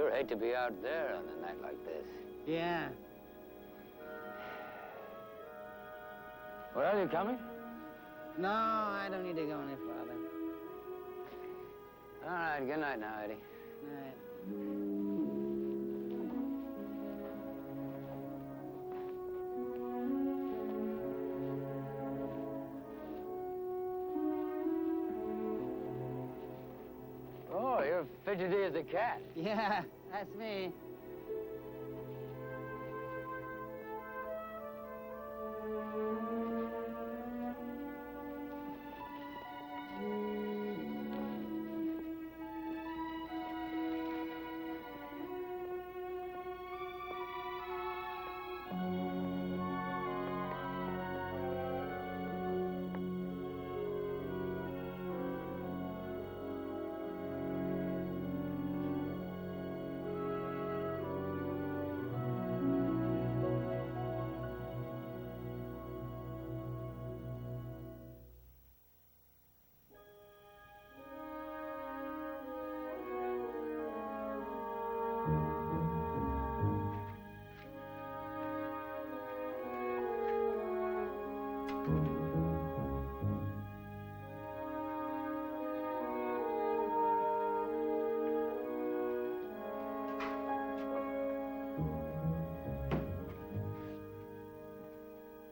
sure hate to be out there on a night like this. Yeah. Well, you coming? No, I don't need to go any farther. All right, good night now, Eddie. Night. Oh, you're fidgety as a cat. Yeah, that's me.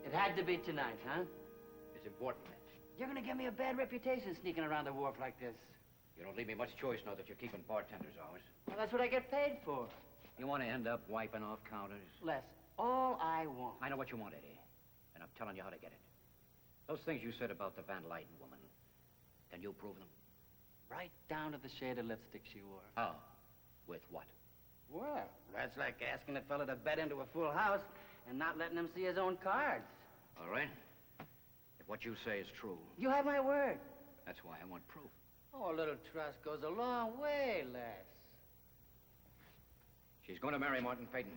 It had to be tonight, huh? It's important. You're gonna give me a bad reputation sneaking around the wharf like this. You don't leave me much choice now that you're keeping bartenders hours. Well, that's what I get paid for. You want to end up wiping off counters? Les, all I want. I know what you want, Eddie. And I'm telling you how to get it. Those things you said about the Van Lyden woman, can you prove them? Right down to the shade of lipstick she wore. How? With what? Well, that's like asking a fella to bet into a full house and not letting him see his own cards. All right. If what you say is true, You have my word. that's why I want proof. Oh, a little trust goes a long way, Les. She's going to marry Martin Peyton.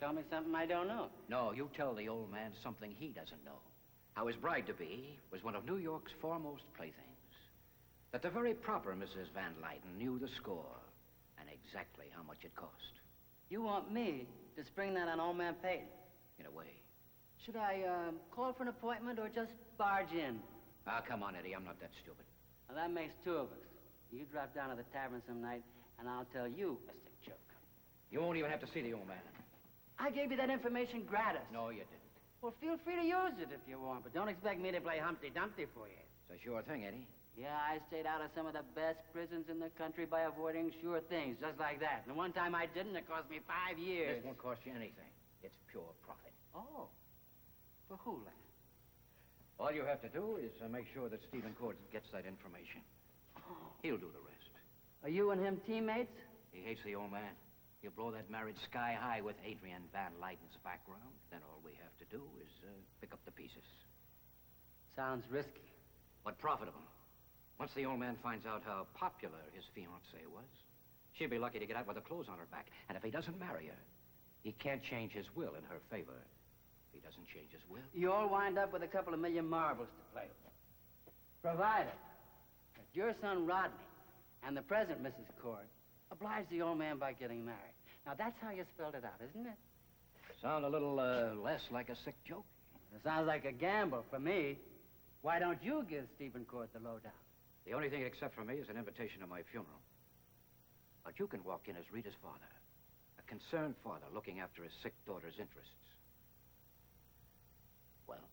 Tell me something I don't know. No, you tell the old man something he doesn't know. How his bride-to-be was one of New York's foremost playthings. That the very proper Mrs. Van Lyden knew the score and exactly how much it cost. You want me to spring that on old man Peyton? In a way. Should I, call for an appointment or just barge in? Ah, come on, Eddie. I'm not that stupid. Well, that makes two of us. You drop down to the tavern some night, and I'll tell you a sick joke. You won't even have to see the old man. I gave you that information gratis. No, you didn't. Well, feel free to use it if you want, but don't expect me to play Humpty Dumpty for you. It's a sure thing, Eddie. Yeah, I stayed out of some of the best prisons in the country by avoiding sure things, just like that. And one time I didn't, it cost me 5 years. This won't cost you anything. It's pure profit. Oh. For who, lad? All you have to do is make sure that Stephen Cord gets that information. Oh. He'll do the rest. Are you and him teammates? He hates the old man. He'll blow that marriage sky high with Adrienne Van Lyden's background. Then all we have to do is pick up the pieces. Sounds risky. But profitable. Once the old man finds out how popular his fiancée was, she'll be lucky to get out with her clothes on her back. And if he doesn't marry her, he can't change his will in her favor. If he doesn't change his will... You'll wind up with a couple of million marbles to play with. Provided that your son Rodney and the present Mrs. Cord oblige the old man by getting married. Now, that's how you spelled it out, isn't it? Sound a little less like a sick joke. It sounds like a gamble for me. Why don't you give Stephen Cord the lowdown? The only thing except for me is an invitation to my funeral. But you can walk in as Rita's father, a concerned father looking after his sick daughter's interests. Well?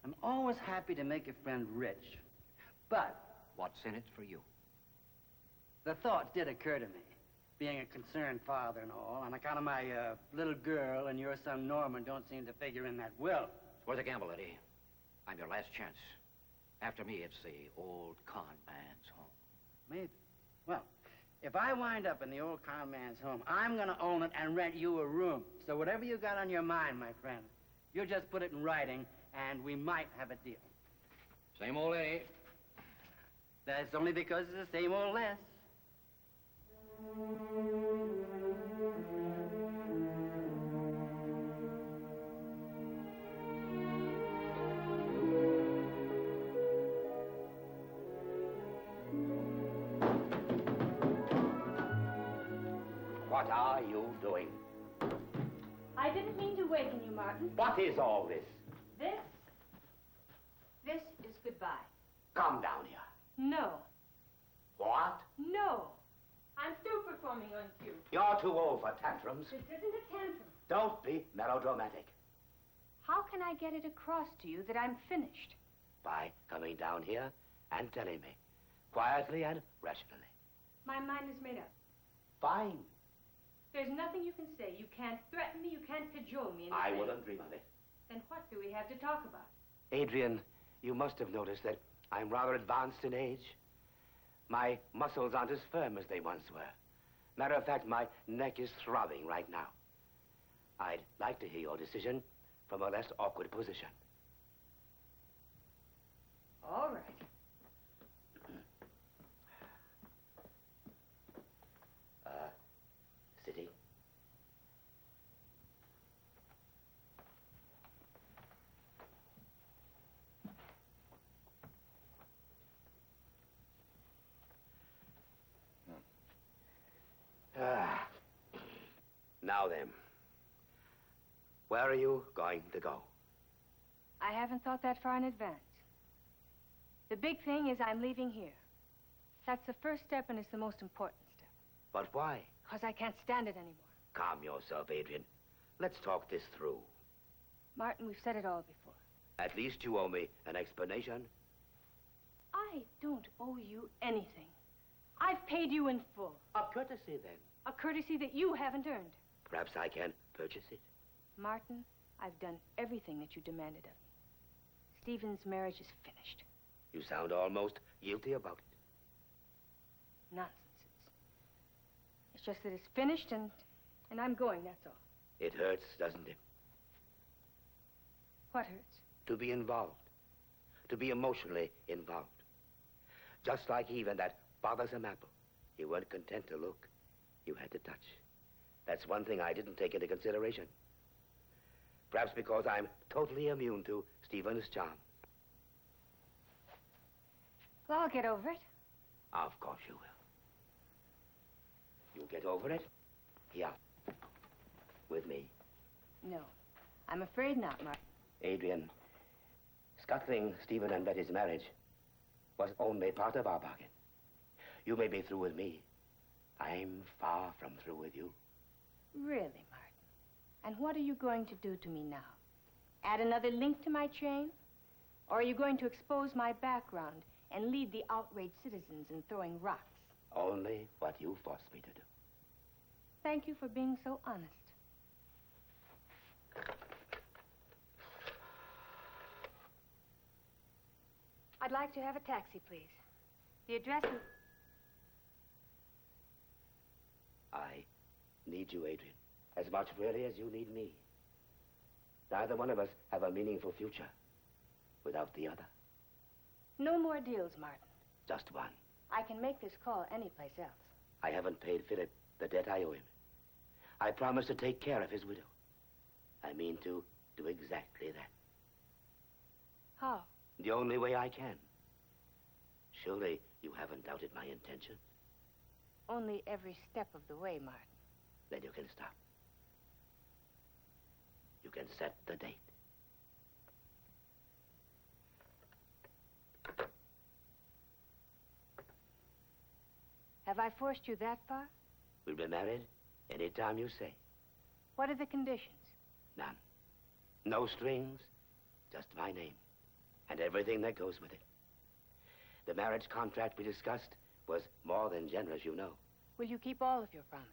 I'm always happy to make a friend rich, but... What's in it for you? The thought did occur to me, being a concerned father and all, on account of my little girl and your son Norman don't seem to figure in that will. It's worth a gamble, Eddie. I'm your last chance. After me, it's the old con man's home. Maybe. Well, if I wind up in the old con man's home, I'm going to own it and rent you a room. So whatever you got on your mind, my friend, you just put it in writing, and we might have a deal. Same old Eddie. That's only because it's the same old Les. What are you doing? I didn't mean to waken you, Martin. What is all this? This is goodbye. Come down here. No. What? No. I'm through performing on cue. You're too old for tantrums. This isn't a tantrum. Don't be melodramatic. How can I get it across to you that I'm finished? By coming down here and telling me, quietly and rationally. My mind is made up. Fine. There's nothing you can say. You can't threaten me. You can't cajole me. I wouldn't dream of it. Then what do we have to talk about? Adrienne, you must have noticed that I'm rather advanced in age. My muscles aren't as firm as they once were. Matter of fact, my neck is throbbing right now. I'd like to hear your decision from a less awkward position. All right. City. Now then, where are you going to go? I haven't thought that far in advance. The big thing is I'm leaving here. That's the first step, and it's the most important step. But why? Because I can't stand it anymore. Calm yourself, Adrienne. Let's talk this through. Martin, we've said it all before. At least you owe me an explanation. I don't owe you anything. I've paid you in full. A courtesy, then. A courtesy that you haven't earned. Perhaps I can purchase it. Martin, I've done everything that you demanded of me. Stephen's marriage is finished. You sound almost guilty about it. Nonsense. It's just that it's finished and I'm going, that's all. It hurts, doesn't it? What hurts? To be involved. To be emotionally involved. Just like Eve and that bothersome apple. You weren't content to look. You had to touch. That's one thing I didn't take into consideration. Perhaps because I'm totally immune to Stephen's charm. Well, I'll get over it. Of course you will. You'll get over it? Yeah. With me. No. I'm afraid not, Martin. Adrienne, scuttling Stephen and Betty's marriage was only part of our bargain. You may be through with me. I'm far from through with you. Really, Martin? And what are you going to do to me now? Add another link to my chain? Or are you going to expose my background and lead the outraged citizens in throwing rocks? Only what you forced me to do. Thank you for being so honest. I'd like to have a taxi, please. The address is... I need you, Adrienne, as much really as you need me. Neither one of us have a meaningful future without the other. No more deals, Martin. Just one. I can make this call anyplace else. I haven't paid Philip the debt I owe him. I promised to take care of his widow. I mean to do exactly that. How? The only way I can. Surely you haven't doubted my intention. Only every step of the way, Martin. Then you can stop. You can set the date. Have I forced you that far? We'll be married any time you say. What are the conditions? None. No strings, just my name. And everything that goes with it. The marriage contract we discussed was more than generous, you know. Will you keep all of your promises?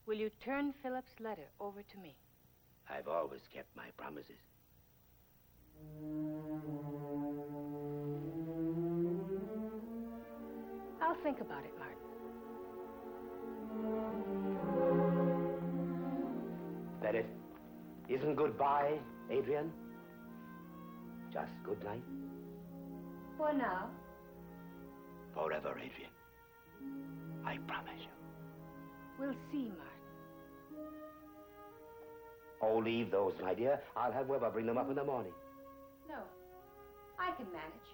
Will you turn Philip's letter over to me? I've always kept my promises. I'll think about it, Martin. That it isn't goodbye, Adrienne? Just good night? For now. Forever, Adrienne. I promise you. We'll see, Martin. Oh, leave those, my dear. I'll have Weber bring them up in the morning. No. I can manage.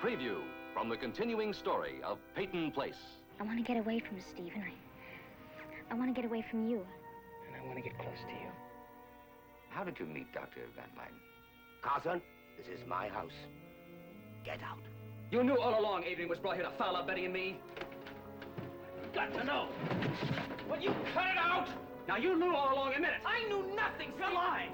Preview from the continuing story of Peyton Place. I want to get away from Stephen. I want to get away from you. And I want to get close to you. How did you meet Dr. Van Lyden? Carson, this is my house. Get out. You knew all along Adrienne was brought here to foul up Betty and me. I've got to know. Will you cut it out? Now, you knew all along, admit it. I knew nothing. You're lying.